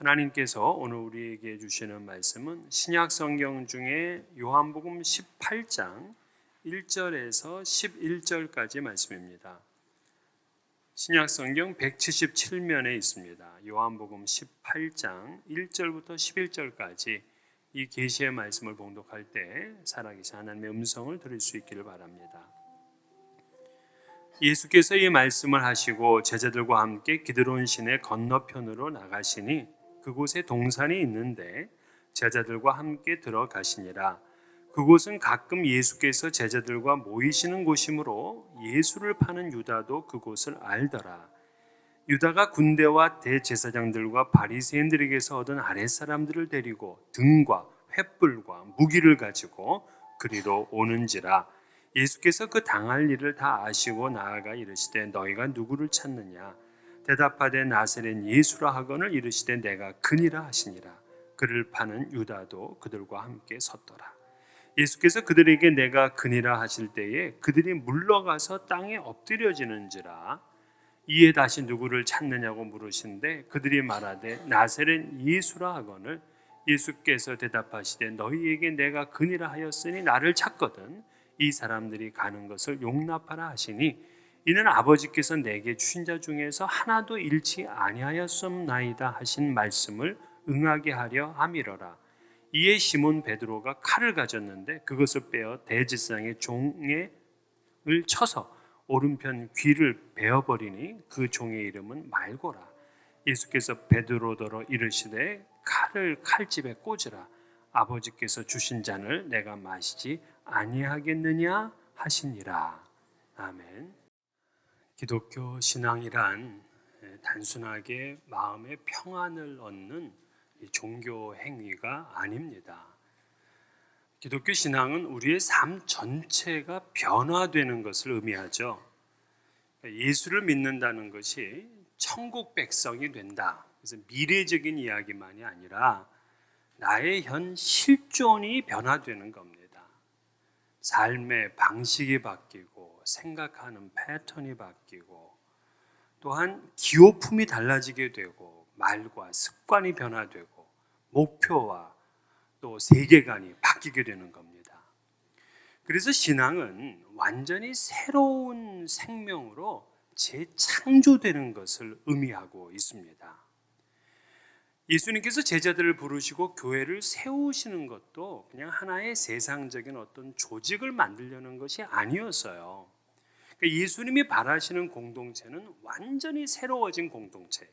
하나님께서 오늘 우리에게 주시는 말씀은 신약 성경 중에 요한복음 18장 1절에서 11절까지 말씀입니다. 신약 성경 177면에 있습니다. 요한복음 18장 1절부터 11절까지 이 계시의 말씀을 봉독할 때 살아계신 하나님의 음성을 들을 수 있기를 바랍니다. 예수께서 이 말씀을 하시고 제자들과 함께 기드론 시내 건너편으로 나가시니 그곳에 동산이 있는데 제자들과 함께 들어가시니라. 그곳은 가끔 예수께서 제자들과 모이시는 곳이므로 예수를 파는 유다도 그곳을 알더라. 유다가 군대와 대제사장들과 바리새인들에게서 얻은 아랫사람들을 데리고 등과 횃불과 무기를 가지고 그리로 오는지라. 예수께서 그 당할 일을 다 아시고 나아가 이르시되 너희가 누구를 찾느냐? 대답하되 나사렛 예수라 하거늘 이르시되 내가 그니라 하시니라. 그를 파는 유다도 그들과 함께 섰더라. 예수께서 그들에게 내가 그니라 하실 때에 그들이 물러가서 땅에 엎드려지는지라. 이에 다시 누구를 찾느냐고 물으신데 그들이 말하되 나사렛 예수라 하거늘 예수께서 대답하시되 너희에게 내가 그니라 하였으니 나를 찾거든 이 사람들이 가는 것을 용납하라 하시니 이는 아버지께서 내게 주신 자 중에서 하나도 잃지 아니하였음나이다 하신 말씀을 응하게 하려 함이러라. 이에 시몬 베드로가 칼을 가졌는데 그것을 빼어 대제사장의 종을 쳐서 오른편 귀를 베어버리니 그 종의 이름은 말고라. 예수께서 베드로더러 이르시되 칼을 칼집에 꽂으라. 아버지께서 주신 잔을 내가 마시지 아니하겠느냐 하시니라. 아멘. 기독교 신앙이란 단순하게 마음의 평안을 얻는 종교 행위가 아닙니다. 기독교 신앙은 우리의 삶 전체가 변화되는 것을 의미하죠. 예수를 믿는다는 것이 천국 백성이 된다. 그래서 미래적인 이야기만이 아니라 나의 현 실존이 변화되는 겁니다. 삶의 방식이 바뀌고 생각하는 패턴이 바뀌고 또한 기호품이 달라지게 되고 말과 습관이 변화되고 목표와 또 세계관이 바뀌게 되는 겁니다. 그래서 신앙은 완전히 새로운 생명으로 재창조되는 것을 의미하고 있습니다. 예수님께서 제자들을 부르시고 교회를 세우시는 것도 그냥 하나의 세상적인 어떤 조직을 만들려는 것이 아니었어요. 그러니까 예수님이 바라시는 공동체는 완전히 새로워진 공동체,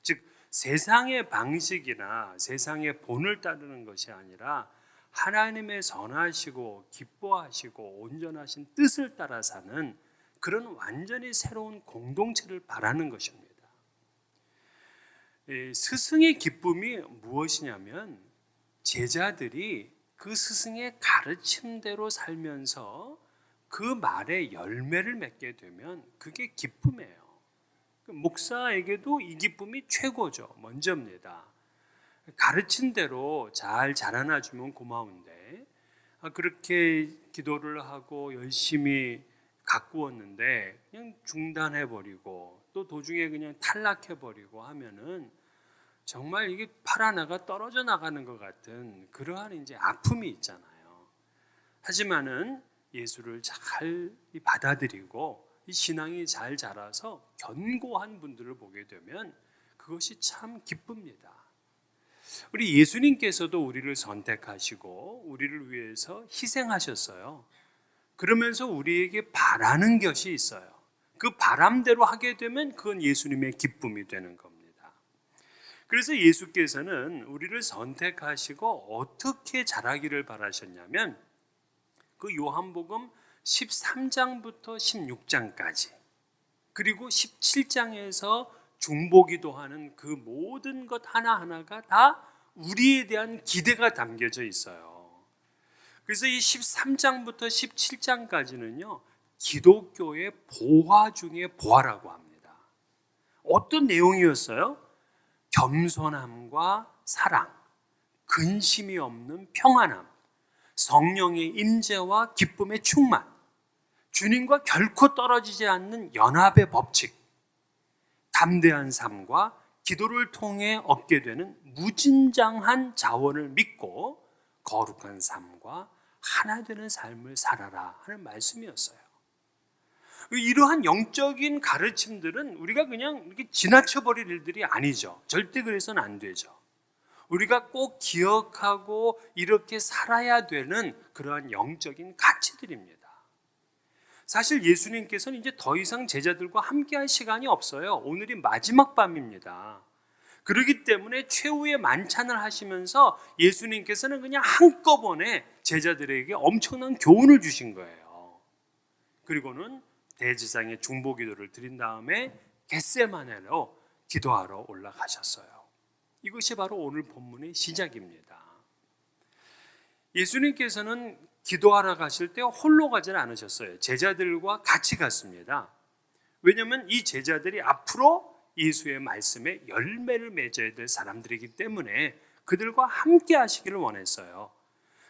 즉 세상의 방식이나 세상의 본을 따르는 것이 아니라 하나님의 선하시고 기뻐하시고 온전하신 뜻을 따라 사는 그런 완전히 새로운 공동체를 바라는 것입니다. 스승의 기쁨이 무엇이냐면 제자들이 그 스승의 가르침대로 살면서 그 말에 열매를 맺게 되면 그게 기쁨이에요. 목사에게도 이 기쁨이 최고죠. 먼저입니다. 가르친 대로 잘 자라나주면 고마운데 그렇게 기도를 하고 열심히 가꾸었는데 그냥 중단해버리고 또 도중에 그냥 탈락해버리고 하면은 정말 이게 팔 하나가 떨어져 나가는 것 같은 그러한 이제 아픔이 있잖아요. 하지만은 예수를 잘 받아들이고 이 신앙이 잘 자라서 견고한 분들을 보게 되면 그것이 참 기쁩니다. 우리 예수님께서도 우리를 선택하시고 우리를 위해서 희생하셨어요. 그러면서 우리에게 바라는 것이 있어요. 그 바람대로 하게 되면 그건 예수님의 기쁨이 되는 겁니다. 그래서 예수께서는 우리를 선택하시고 어떻게 자라기를 바라셨냐면 그 요한복음 13장부터 16장까지 그리고 17장에서 중보기도 하는 그 모든 것 하나하나가 다 우리에 대한 기대가 담겨져 있어요. 그래서 이 13장부터 17장까지는요 기독교의 보화 중에 보화라고 합니다. 어떤 내용이었어요? 겸손함과 사랑, 근심이 없는 평안함, 성령의 임재와 기쁨의 충만, 주님과 결코 떨어지지 않는 연합의 법칙, 담대한 삶과 기도를 통해 얻게 되는 무진장한 자원을 믿고 거룩한 삶과 하나 되는 삶을 살아라 하는 말씀이었어요. 이러한 영적인 가르침들은 우리가 그냥 이렇게 지나쳐버릴 일들이 아니죠. 절대 그래서는 안 되죠. 우리가 꼭 기억하고 이렇게 살아야 되는 그러한 영적인 가치들입니다. 사실 예수님께서는 이제 더 이상 제자들과 함께할 시간이 없어요. 오늘이 마지막 밤입니다. 그렇기 때문에 최후의 만찬을 하시면서 예수님께서는 그냥 한꺼번에 제자들에게 엄청난 교훈을 주신 거예요. 그리고는 대제사장의 중보기도를 드린 다음에 겟세마네로 기도하러 올라가셨어요. 이것이 바로 오늘 본문의 시작입니다. 예수님께서는 기도하러 가실 때 홀로 가지는 않으셨어요. 제자들과 같이 갔습니다. 왜냐하면 이 제자들이 앞으로 예수의 말씀에 열매를 맺어야 될 사람들이기 때문에 그들과 함께 하시기를 원했어요.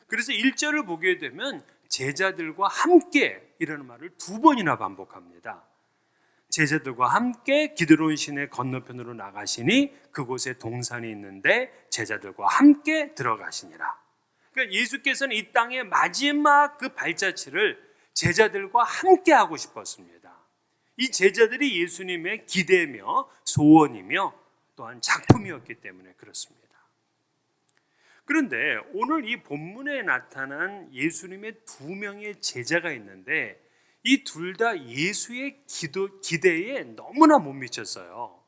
그래서 1절을 보게 되면 제자들과 함께 이라는 말을 2번이나 반복합니다. 제자들과 함께 기드론 시내 건너편으로 나가시니 그곳에 동산이 있는데 제자들과 함께 들어가시니라. 그러니까 예수께서는 이 땅의 마지막 그 발자취를 제자들과 함께 하고 싶었습니다. 이 제자들이 예수님의 기대며 소원이며 또한 작품이었기 때문에 그렇습니다. 그런데 오늘 이 본문에 나타난 예수님의 2명의 제자가 있는데 이 둘 다 예수의 기대에 너무나 못 미쳤어요.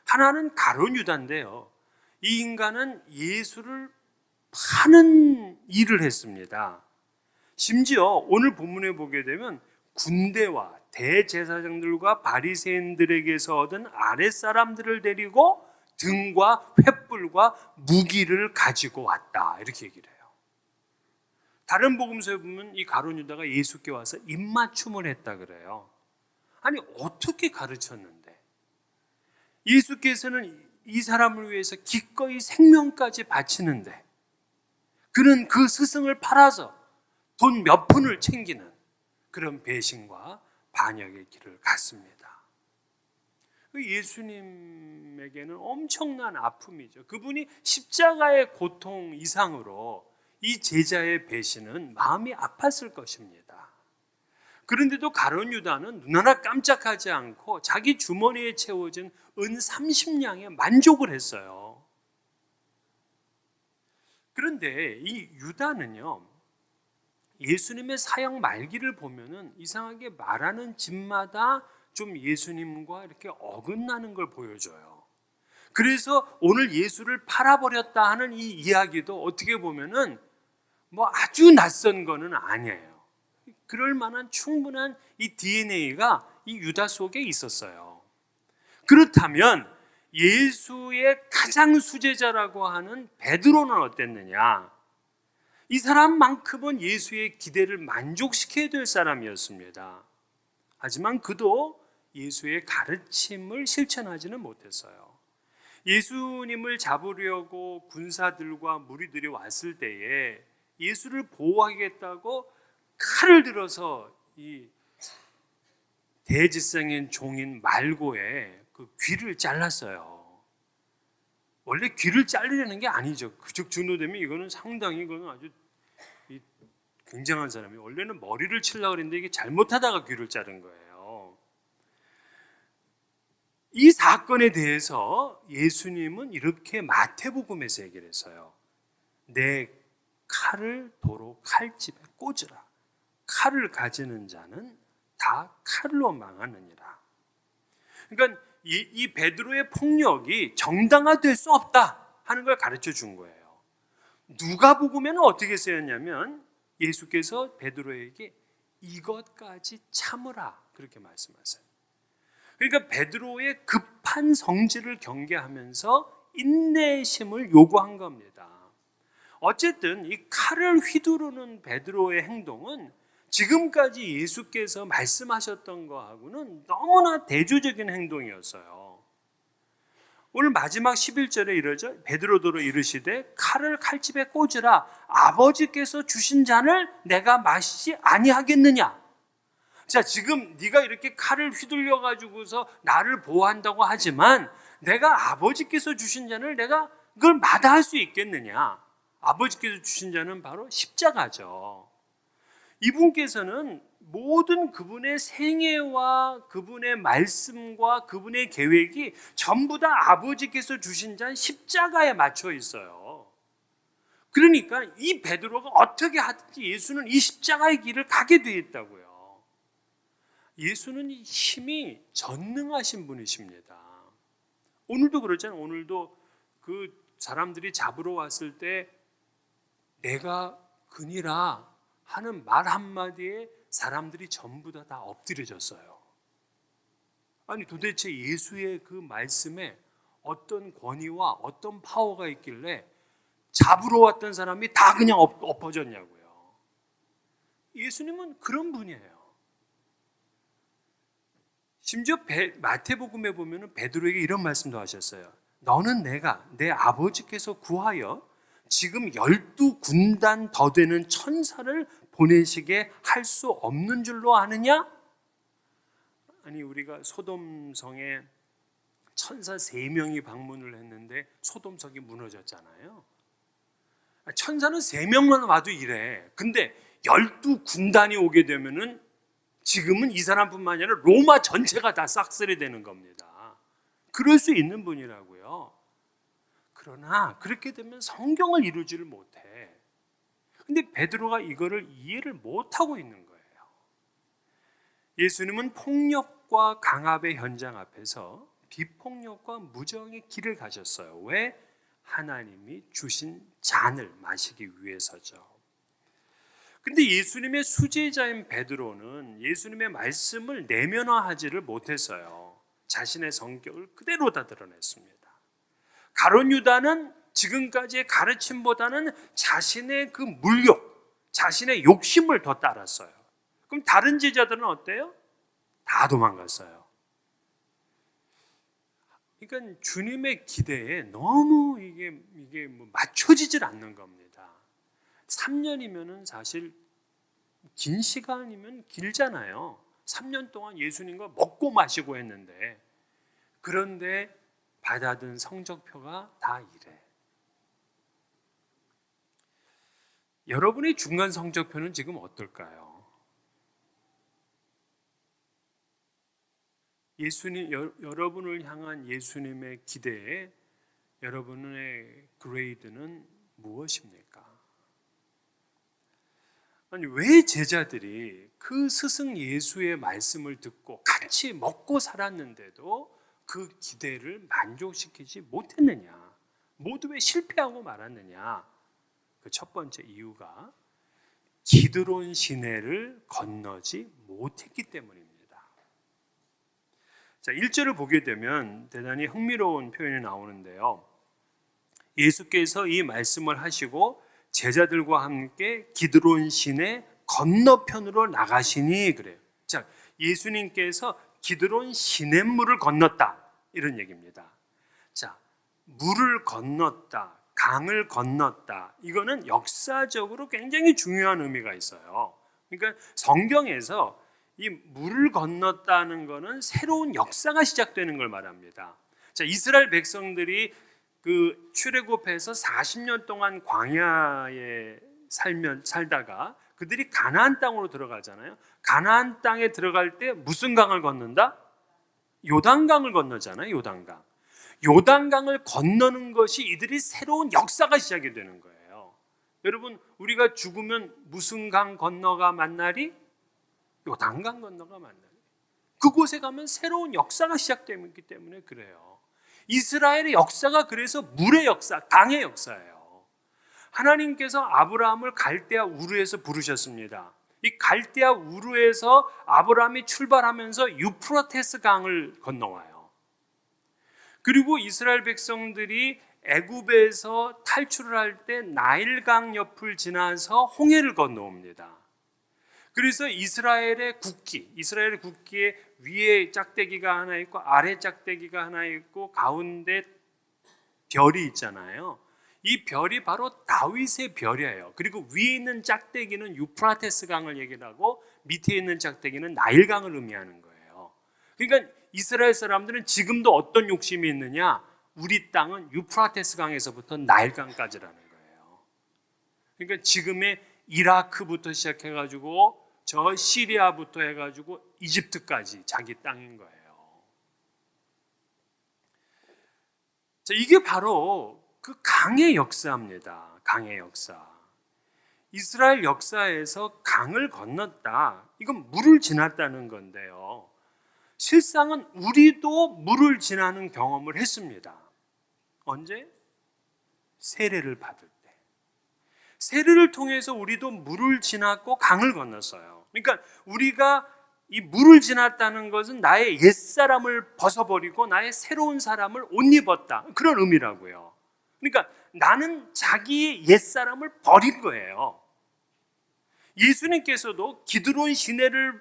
하나는 가룟 유다인데요. 이 인간은 예수를 파는 일을 했습니다. 심지어 오늘 본문에 보게 되면 군대와 대제사장들과 바리새인들에게서 얻은 아랫사람들을 데리고 등과 횃불과 무기를 가지고 왔다 이렇게 얘기를 해요. 다른 복음서에 보면 이 가룟 유다가 예수께 와서 입맞춤을 했다 그래요. 아니 어떻게 가르쳤는데 예수께서는 이 사람을 위해서 기꺼이 생명까지 바치는데 그는 그 스승을 팔아서 돈 몇 푼을 챙기는 그런 배신과 반역의 길을 갔습니다. 예수님에게는 엄청난 아픔이죠. 그분이 십자가의 고통 이상으로 이 제자의 배신은 마음이 아팠을 것입니다. 그런데도 가룟 유다는 눈 하나 깜짝하지 않고 자기 주머니에 채워진 은 30냥에 만족을 했어요. 그런데 이 유다는요, 예수님의 사역 말기를 보면은 이상하게 말하는 집마다 좀 예수님과 이렇게 어긋나는 걸 보여줘요. 그래서 오늘 예수를 팔아버렸다 하는 이 이야기도 어떻게 보면은 뭐 아주 낯선 거는 아니에요. 그럴 만한 충분한 이 DNA가 이 유다 속에 있었어요. 그렇다면 예수의 가장 수제자라고 하는 베드로는 어땠느냐? 이 사람만큼은 예수의 기대를 만족시켜야 될 사람이었습니다. 하지만 그도 예수의 가르침을 실천하지는 못했어요. 예수님을 잡으려고 군사들과 무리들이 왔을 때에 예수를 보호하겠다고 칼을 들어서 이 대제사장인 종인 말고의 그 귀를 잘랐어요. 원래 귀를 자르려는 게 아니죠. 그쪽 준호되면 이거는 상당히 이거는 아주 굉장한 사람이 원래는 머리를 치려고 했는데 이게 잘못하다가 귀를 자른 거예요. 이 사건에 대해서 예수님은 이렇게 마태복음에서 얘기를 했어요. 내 칼을 도로 칼집에 꽂으라. 칼을 가지는 자는 다 칼로 망하느니라. 그러니까 이 베드로의 폭력이 정당화될 수 없다 하는 걸 가르쳐 준 거예요. 누가복음에는 어떻게 쓰였냐면 예수께서 베드로에게 이것까지 참으라 그렇게 말씀하세요. 그러니까 베드로의 급한 성질을 경계하면서 인내심을 요구한 겁니다. 어쨌든 이 칼을 휘두르는 베드로의 행동은 지금까지 예수께서 말씀하셨던 거하고는 너무나 대조적인 행동이었어요. 오늘 마지막 11절에 이러죠. 베드로더러 이르시되 칼을 칼집에 꽂으라. 아버지께서 주신 잔을 내가 마시지 아니하겠느냐. 자, 지금 네가 이렇게 칼을 휘둘려 가지고서 나를 보호한다고 하지만 내가 아버지께서 주신 잔을 내가 그걸 마다할 수 있겠느냐? 아버지께서 주신 자는 바로 십자가죠. 이분께서는 모든 그분의 생애와 그분의 말씀과 그분의 계획이 전부 다 아버지께서 주신 자 십자가에 맞춰 있어요. 그러니까 이 베드로가 어떻게 하든지 예수는 이 십자가의 길을 가게 되어 있다고요. 예수는 힘이 전능하신 분이십니다. 오늘도 그렇잖아요. 오늘도 그 사람들이 잡으러 왔을 때 내가 그니라 하는 말 한마디에 사람들이 전부 다 엎드려졌어요. 아니 도대체 예수의 그 말씀에 어떤 권위와 어떤 파워가 있길래 잡으러 왔던 사람이 다 그냥 엎어졌냐고요. 예수님은 그런 분이에요. 심지어 마태복음에 보면 베드로에게 이런 말씀도 하셨어요. 너는 내가 내 아버지께서 구하여 지금 12군단 더 되는 천사를 보내시게 할 수 없는 줄로 아느냐? 아니 우리가 소돔성에 천사 3명이 방문을 했는데 소돔성이 무너졌잖아요. 천사는 3명만 와도 이래. 근데 12군단이 오게 되면은 지금은 이 사람뿐만 아니라 로마 전체가 다 싹쓸이 되는 겁니다. 그럴 수 있는 분이라고요. 그러나 그렇게 되면 성경을 이루지를 못해. 근데 베드로가 이거를 이해를 못하고 있는 거예요. 예수님은 폭력과 강압의 현장 앞에서 비폭력과 무정의 길을 가셨어요. 왜? 하나님이 주신 잔을 마시기 위해서죠. 근데 예수님의 수제자인 베드로는 예수님의 말씀을 내면화하지를 못했어요. 자신의 성격을 그대로 다 드러냈습니다. 가룟 유다는 지금까지의 가르침보다는 자신의 그 물욕, 자신의 욕심을 더 따랐어요. 그럼 다른 제자들은 어때요? 다 도망갔어요. 그러니까 주님의 기대에 너무 이게 맞춰지질 않는 겁니다. 3년이면은 사실 긴 시간이면 길잖아요. 3년 동안 예수님과 먹고 마시고 했는데, 그런데 받아든 성적표가 다 이래. 여러분의 중간 성적표는 지금 어떨까요? 여러분을 향한 예수님의 기대에 여러분의 그레이드는 무엇입니까? 아니 왜 제자들이 그 스승 예수의 말씀을 듣고 같이 먹고 살았는데도 그 기대를 만족시키지 못했느냐? 모두 왜 실패하고 말았느냐? 그 첫 번째 이유가 기드론 시내를 건너지 못했기 때문입니다. 자, 1절을 보게 되면 대단히 흥미로운 표현이 나오는데요. 예수께서 이 말씀을 하시고 제자들과 함께 기드론 시내 건너편으로 나가시니 그래요. 자, 예수님께서 기드론 시냇물을 건넜다 이런 얘기입니다. 자, 물을 건넜다, 강을 건넜다. 이거는 역사적으로 굉장히 중요한 의미가 있어요. 그러니까 성경에서 이 물을 건넜다는 거는 새로운 역사가 시작되는 걸 말합니다. 자, 이스라엘 백성들이 그 출애굽해서 40년 동안 광야에 살다가 그들이 가나안 땅으로 들어가잖아요. 가나안 땅에 들어갈 때 무슨 강을 건넌다? 요단강을 건너잖아요. 요단강. 요단강을 건너는 것이 이들이 새로운 역사가 시작이 되는 거예요. 여러분, 우리가 죽으면 무슨 강 건너가 만나리? 요단강 건너가 만나리. 그곳에 가면 새로운 역사가 시작되기 때문에 그래요. 이스라엘의 역사가 그래서 물의 역사, 강의 역사예요. 하나님께서 아브라함을 갈대아 우르에서 부르셨습니다. 이 갈대아 우르에서 아브라함이 출발하면서 유프라테스 강을 건너와요. 그리고 이스라엘 백성들이 애굽에서 탈출을 할 때 나일강 옆을 지나서 홍해를 건너옵니다. 그래서 이스라엘의 국기에 위에 짝대기가 하나 있고 아래 짝대기가 하나 있고 가운데 별이 있잖아요. 이 별이 바로 다윗의 별이에요. 그리고 위에 있는 짝대기는 유프라테스 강을 얘기하고 밑에 있는 짝대기는 나일강을 의미하는 거예요. 그러니까 이스라엘 사람들은 지금도 어떤 욕심이 있느냐? 우리 땅은 유프라테스 강에서부터 나일강까지라는 거예요. 그러니까 지금의 이라크부터 시작해가지고 저 시리아부터 해가지고 이집트까지 자기 땅인 거예요. 자, 이게 바로 그 강의 역사입니다. 강의 역사. 이스라엘 역사에서 강을 건넜다. 이건 물을 지났다는 건데요. 실상은 우리도 물을 지나는 경험을 했습니다. 언제? 세례를 받을 때. 세례를 통해서 우리도 물을 지났고 강을 건넜어요. 그러니까 우리가 이 물을 지났다는 것은 나의 옛사람을 벗어버리고 나의 새로운 사람을 옷 입었다. 그런 의미라고요. 그러니까 나는 자기의 옛사람을 버린 거예요. 예수님께서도 기드론 시내를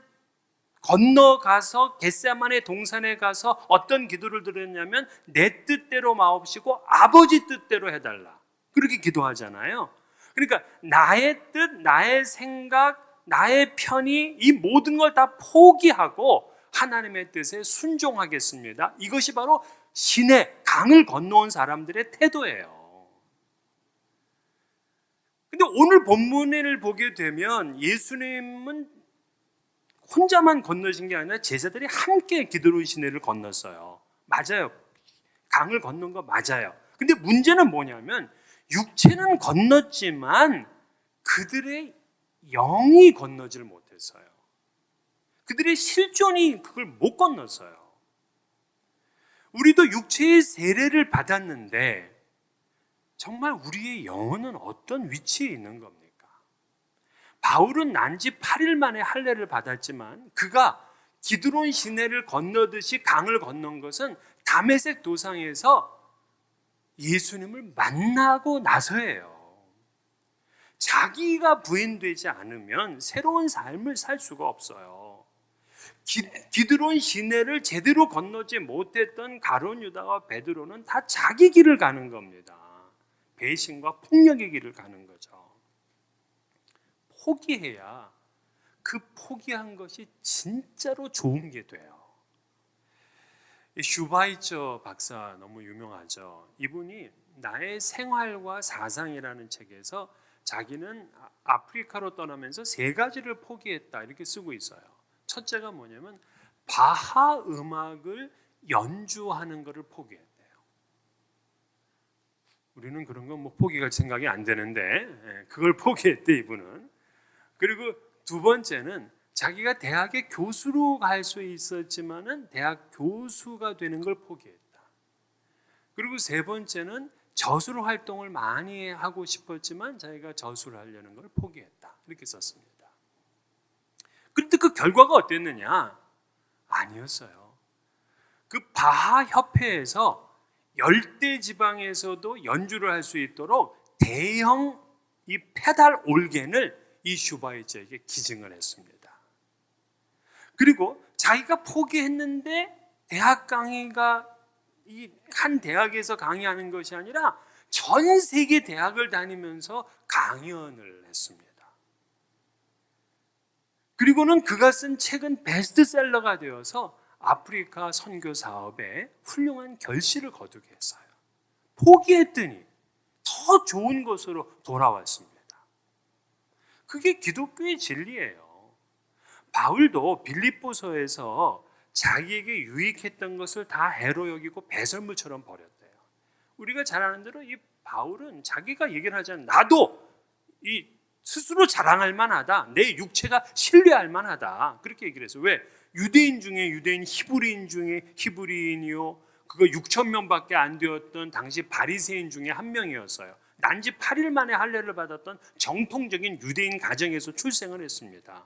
건너가서 겟세마네 동산에 가서 어떤 기도를 드렸냐면 내 뜻대로 마옵시고 아버지 뜻대로 해달라. 그렇게 기도하잖아요. 그러니까 나의 뜻, 나의 생각, 나의 편의 이 모든 걸 다 포기하고 하나님의 뜻에 순종하겠습니다. 이것이 바로 시내 강을 건너온 사람들의 태도예요. 근데 오늘 본문을 보게 되면 예수님은 혼자만 건너신 게 아니라 제자들이 함께 기드론 시내를 건넜어요. 맞아요. 강을 건넌 거 맞아요. 근데 문제는 뭐냐면 육체는 건넜지만 그들의 영이 건너질 못했어요. 그들의 실존이 그걸 못 건넜어요. 우리도 육체의 세례를 받았는데 정말 우리의 영혼은 어떤 위치에 있는 겁니까? 바울은 난지 8일 만에 할례를 받았지만 그가 기드론 시내를 건너듯이 강을 건넌 것은 다메섹 도상에서 예수님을 만나고 나서예요. 자기가 부인되지 않으면 새로운 삶을 살 수가 없어요. 기드론 시내를 제대로 건너지 못했던 가룟 유다와 베드로는 다 자기 길을 가는 겁니다. 배신과 폭력의 길을 가는 거죠. 포기해야 그 포기한 것이 진짜로 좋은 게 돼요. 슈바이처 박사 너무 유명하죠. 이분이 나의 생활과 사상이라는 책에서 자기는 아프리카로 떠나면서 3가지를 포기했다 이렇게 쓰고 있어요. 첫째가 뭐냐면 바하 음악을 연주하는 것을 포기했대요. 우리는 그런 건 뭐 포기가 생각이 안 되는데 그걸 포기했대 이분은. 그리고 2번째는 자기가 대학의 교수로 갈 수 있었지만은 대학 교수가 되는 걸 포기했다. 그리고 3번째는 저술 활동을 많이 하고 싶었지만 자기가 저술을 하려는 걸 포기했다. 이렇게 썼습니다. 그런데 그 결과가 어땠느냐? 아니었어요. 그 바하 협회에서 열대 지방에서도 연주를 할 수 있도록 대형 이 페달 올겐을 이 슈바이처에게 기증을 했습니다. 그리고 자기가 포기했는데 대학 강의가 이 한 대학에서 강의하는 것이 아니라 전 세계 대학을 다니면서 강연을 했습니다. 그리고는 그가 쓴 책은 베스트셀러가 되어서 아프리카 선교 사업에 훌륭한 결실을 거두게 했어요. 포기했더니 더 좋은 곳으로 돌아왔습니다. 그게 기독교의 진리예요. 바울도 빌립보서에서 자기에게 유익했던 것을 다 해로 여기고 배설물처럼 버렸대요. 우리가 잘 아는 대로 이 바울은 자기가 얘기를 하잖아요. 나도 이 스스로 자랑할 만하다. 내 육체가 신뢰할 만하다. 그렇게 얘기를 했어요. 왜? 유대인 중에 유대인, 히브리인 중에 히브리인이요. 그거 6천 명밖에 안 되었던 당시 바리새인 중에 한 명이었어요. 난지 8일 만에 할례를 받았던 정통적인 유대인 가정에서 출생을 했습니다.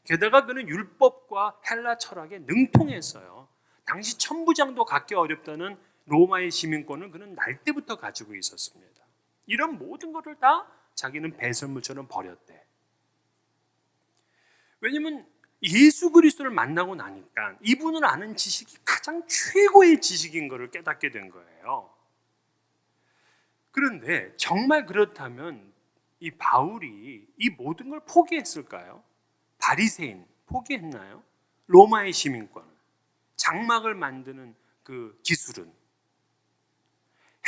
게다가 그는 율법과 헬라 철학에 능통했어요. 당시 천부장도 갖기 어렵다는 로마의 시민권을 그는 날 때부터 가지고 있었습니다. 이런 모든 것을 다 자기는 배설물처럼 버렸대. 왜냐하면 예수 그리스도를 만나고 나니까 이분을 아는 지식이 가장 최고의 지식인 것을 깨닫게 된 거예요. 그런데 정말 그렇다면 이 바울이 이 모든 걸 포기했을까요? 바리새인 포기했나요? 로마의 시민권, 장막을 만드는 그 기술은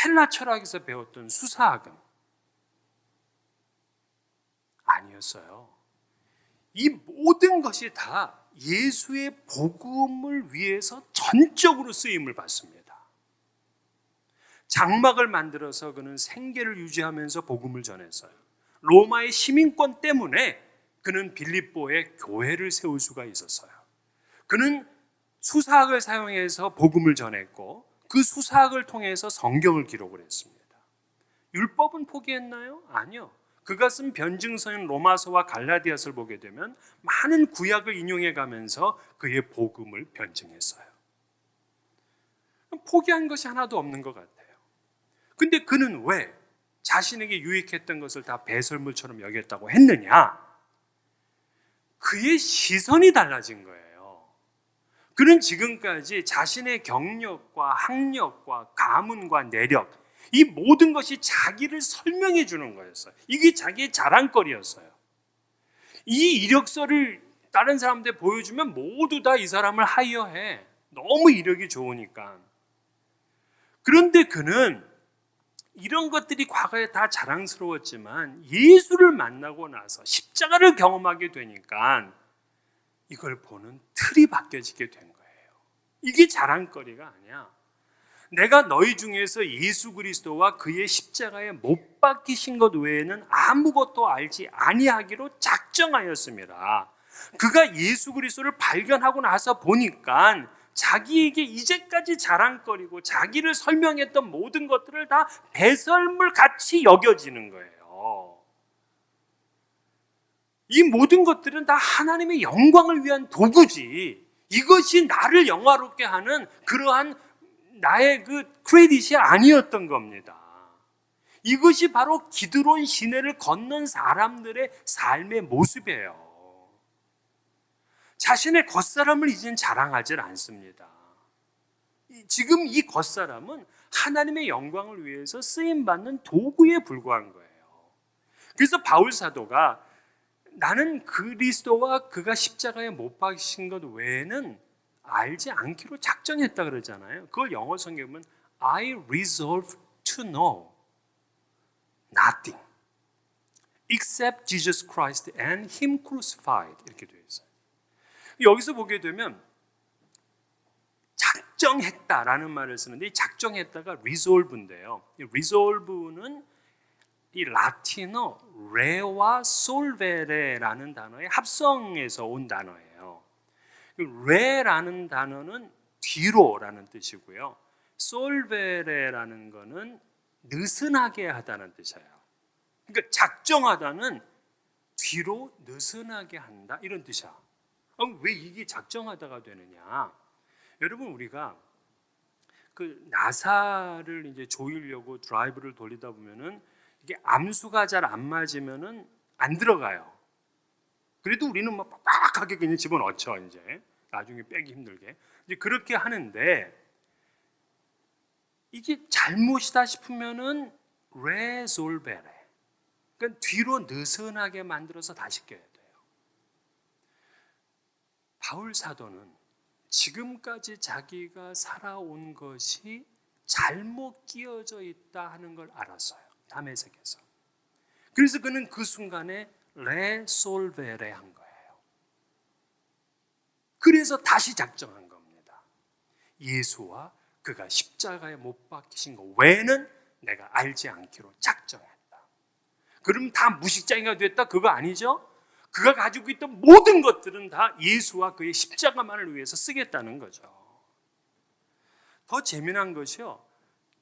헬라 철학에서 배웠던 수사학은 아니었어요. 이 모든 것이 다 예수의 복음을 위해서 전적으로 쓰임을 받습니다. 장막을 만들어서 그는 생계를 유지하면서 복음을 전했어요. 로마의 시민권 때문에 그는 빌립보에 교회를 세울 수가 있었어요. 그는 수사학을 사용해서 복음을 전했고 그 수사학을 통해서 성경을 기록을 했습니다. 율법은 포기했나요? 아니요. 그가 쓴 변증서인 로마서와 갈라디아서를 보게 되면 많은 구약을 인용해 가면서 그의 복음을 변증했어요. 포기한 것이 하나도 없는 것 같아요. 근데 그는 왜 자신에게 유익했던 것을 다 배설물처럼 여겼다고 했느냐? 그의 시선이 달라진 거예요. 그는 지금까지 자신의 경력과 학력과 가문과 내력, 이 모든 것이 자기를 설명해 주는 거였어요. 이게 자기의 자랑거리였어요. 이 이력서를 다른 사람한테 보여주면 모두 다 이 사람을 하이어해. 너무 이력이 좋으니까. 그런데 그는 이런 것들이 과거에 다 자랑스러웠지만 예수를 만나고 나서 십자가를 경험하게 되니까 이걸 보는 틀이 바뀌어지게 된 거예요. 이게 자랑거리가 아니야. 내가 너희 중에서 예수 그리스도와 그의 십자가에 못 박히신 것 외에는 아무것도 알지 아니하기로 작정하였습니다. 그가 예수 그리스도를 발견하고 나서 보니까 자기에게 이제까지 자랑거리고 자기를 설명했던 모든 것들을 다 배설물 같이 여겨지는 거예요. 이 모든 것들은 다 하나님의 영광을 위한 도구지, 이것이 나를 영화롭게 하는 그러한 나의 그 크레딧이 아니었던 겁니다. 이것이 바로 기드론 시내를 건넌 사람들의 삶의 모습이에요. 자신의 겉사람을 이제는 자랑하지 않습니다. 지금 이 겉사람은 하나님의 영광을 위해서 쓰임받는 도구에 불과한 거예요. 그래서 바울 사도가 나는 그리스도와 그가 십자가에 못 박히신 것 외에는 알지 않기로 작정했다 그러잖아요. 그걸 영어 성경에 보면 I resolve to know nothing except Jesus Christ and Him crucified 이렇게 되어 있어요. 여기서 보게 되면 작정했다라는 말을 쓰는데 이 작정했다가 resolve인데요. 이 resolve는 이 라틴어 레와 솔베레라는 단어의 합성에서 온 단어예요. 레라는 단어는 뒤로라는 뜻이고요. 솔베레라는 거는 느슨하게 하다는 뜻이에요. 그러니까 작정하다는 뒤로 느슨하게 한다 이런 뜻이야. 왜 이게 작정하다가 되느냐? 여러분 우리가 그 나사를 이제 조이려고 드라이브를 돌리다 보면은 이게 암수가 잘 안 맞으면은 안 들어가요. 그래도 우리는 막 빡빡하게 그냥 집어넣죠. 이제 나중에 빼기 힘들게 이제 그렇게 하는데 이게 잘못이다 싶으면은 레솔베레, 그러니까 뒤로 느슨하게 만들어서 다시 껴야 돼요. 바울 사도는 지금까지 자기가 살아온 것이 잘못 끼어져 있다 하는 걸 알았어요. 담에색에서. 그래서 그는 그 순간에 레솔베레 한 거예요. 그래서 다시 작정한 겁니다. 예수와 그가 십자가에 못 박히신 것 외에는 내가 알지 않기로 작정했다. 그럼 다 무식장이가 됐다? 그거 아니죠? 그가 가지고 있던 모든 것들은 다 예수와 그의 십자가만을 위해서 쓰겠다는 거죠. 더 재미난 것이요,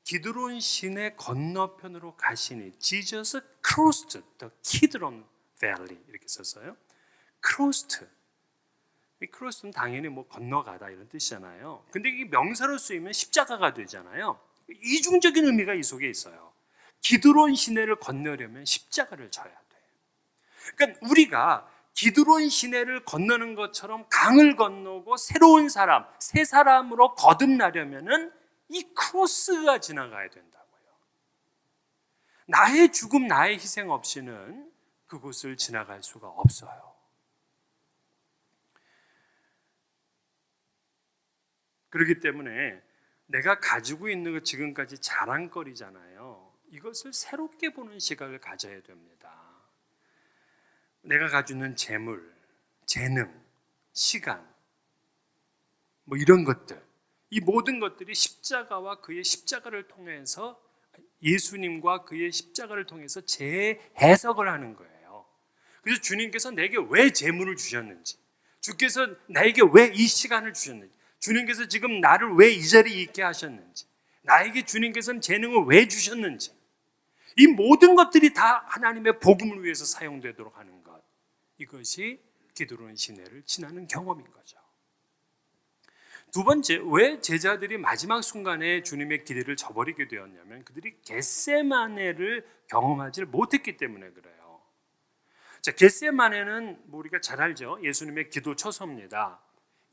기드론 시내 건너편으로 가시니 Jesus crossed the Kidron Valley 이렇게 썼어요. crossed, 이 크로스는 당연히 뭐 건너가다 이런 뜻이잖아요. 근데 이게 명사로 쓰이면 십자가가 되잖아요. 이중적인 의미가 이 속에 있어요. 기드론 시내를 건너려면 십자가를 져야 돼요. 그러니까 우리가 기드론 시내를 건너는 것처럼 강을 건너고 새로운 사람, 새 사람으로 거듭나려면은 이 크로스가 지나가야 된다고요. 나의 죽음, 나의 희생 없이는 그곳을 지나갈 수가 없어요. 그렇기 때문에 내가 가지고 있는 것 지금까지 자랑거리잖아요. 이것을 새롭게 보는 시각을 가져야 됩니다. 내가 가지고 있는 재물, 재능, 시간, 뭐 이런 것들, 이 모든 것들이 십자가와 그의 십자가를 통해서 예수님과 그의 십자가를 통해서 재해석을 하는 거예요. 그래서 주님께서 내게 왜 재물을 주셨는지, 주께서 나에게 왜 이 시간을 주셨는지, 주님께서 지금 나를 왜 이 자리에 있게 하셨는지, 나에게 주님께서는 재능을 왜 주셨는지, 이 모든 것들이 다 하나님의 복음을 위해서 사용되도록 하는 것, 이것이 기도로운 시내를 지나는 경험인 거죠. 두 번째, 왜 제자들이 마지막 순간에 주님의 기대를 저버리게 되었냐면 그들이 겟세마네를 경험하지 못했기 때문에 그래요. 자, 겟세마네는 뭐 우리가 잘 알죠. 예수님의 기도 처소입니다.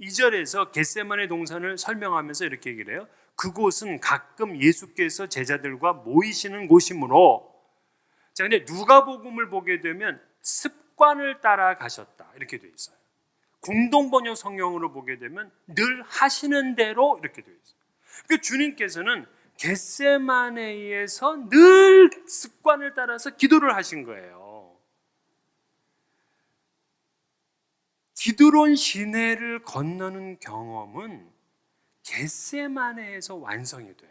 2절에서 겟세마네 동산을 설명하면서 이렇게 얘기를 해요. 그곳은 가끔 예수께서 제자들과 모이시는 곳이므로, 자, 근데 누가복음을 보게 되면 습관을 따라 가셨다 이렇게 돼 있어요. 공동번역 성경으로 보게 되면 늘 하시는 대로 이렇게 되어 있어요. 그러니까 주님께서는 겟세마네에서 늘 습관을 따라서 기도를 하신 거예요. 기드론 시내를 건너는 경험은 겟세마네에서 완성이 돼요.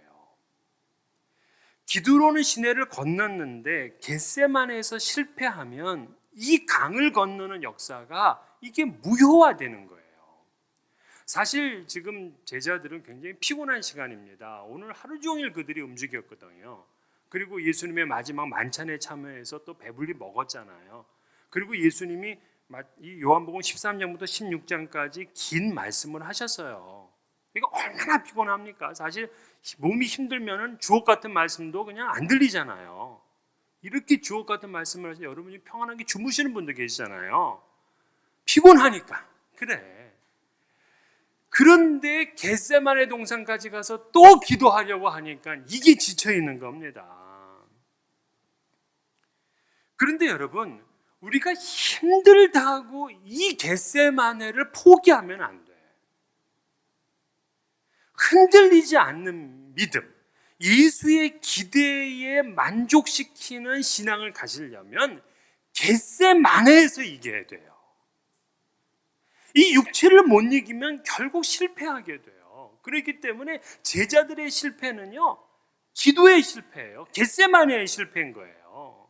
기드론 시내를 건넜는데 겟세마네에서 실패하면 이 강을 건너는 역사가 이게 무효화되는 거예요. 사실 지금 제자들은 굉장히 피곤한 시간입니다. 오늘 하루 종일 그들이 움직였거든요. 그리고 예수님의 마지막 만찬에 참여해서 또 배불리 먹었잖아요. 그리고 예수님이 이 요한복음 13장부터 16장까지 긴 말씀을 하셨어요. 이거 얼마나 피곤합니까? 사실 몸이 힘들면은 주옥 같은 말씀도 그냥 안 들리잖아요. 이렇게 주옥 같은 말씀을 하셔서 여러분이 평안하게 주무시는 분도 계시잖아요. 피곤하니까. 그래. 그런데 겟세마네 동산까지 가서 또 기도하려고 하니까 이게 지쳐 있는 겁니다. 그런데 여러분, 우리가 힘들다고 이 겟세마네를 포기하면 안 돼. 흔들리지 않는 믿음, 예수의 기대에 만족시키는 신앙을 가지려면 겟세마네에서 이겨야 돼요. 이 육체를 못 이기면 결국 실패하게 돼요. 그렇기 때문에 제자들의 실패는요, 기도의 실패예요. 겟세마네의 실패인 거예요.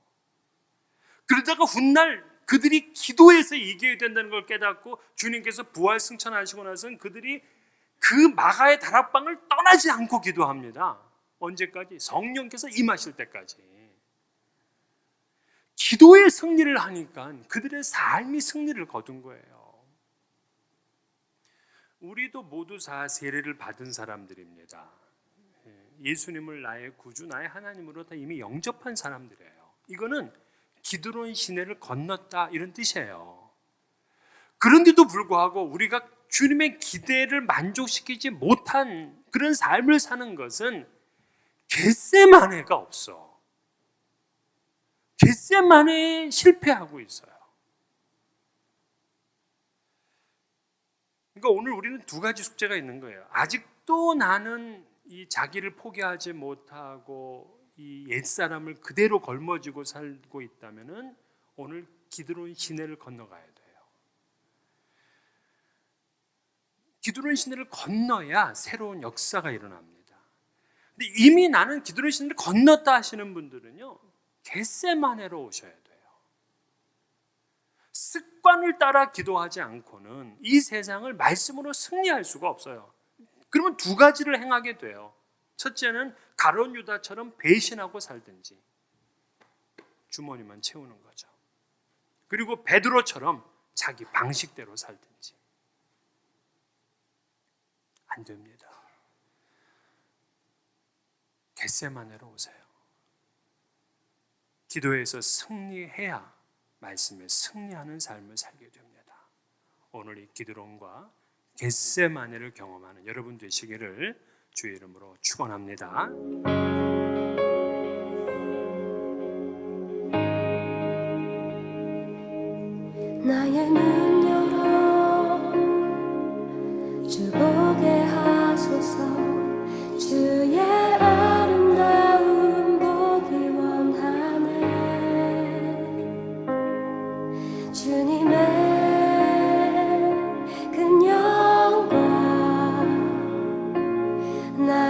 그러다가 훗날 그들이 기도해서 이겨야 된다는 걸 깨닫고 주님께서 부활 승천하시고 나서는 그들이 그 마가의 다락방을 떠나지 않고 기도합니다. 언제까지? 성령께서 임하실 때까지. 기도의 승리를 하니까 그들의 삶이 승리를 거둔 거예요. 우리도 모두 다 세례를 받은 사람들입니다. 예수님을 나의 구주, 나의 하나님으로 다 이미 영접한 사람들이에요. 이거는 기드론 시내를 건넜다 이런 뜻이에요. 그런데도 불구하고 우리가 주님의 기대를 만족시키지 못한 그런 삶을 사는 것은 겟세마네가 없어. 겟세마네에 실패하고 있어요. 그러니까 오늘 우리는 두 가지 숙제가 있는 거예요. 아직도 나는 이 자기를 포기하지 못하고 이 옛사람을 그대로 걸머쥐고 살고 있다면은 오늘 기드론 시내를 건너가야 돼요. 기드론 시내를 건너야 새로운 역사가 일어납니다. 근데 이미 나는 기드론 시내를 건넜다 하시는 분들은요, 겟세마네로 오셔야 돼요. 습관을 따라 기도하지 않고는 이 세상을 말씀으로 승리할 수가 없어요. 그러면 두 가지를 행하게 돼요. 첫째는 가룟 유다처럼 배신하고 살든지 주머니만 채우는 거죠. 그리고 베드로처럼 자기 방식대로 살든지. 안 됩니다. 겟세마네로 오세요. 기도에서 승리해야 말씀에 승리하는 삶을 살게 됩니다. 오늘 이 기드론과 겟세마네를 경험하는 여러분 되시기를 주의 이름으로 축원합니다. 나의 눈 열어 주 보게 하소서. 나의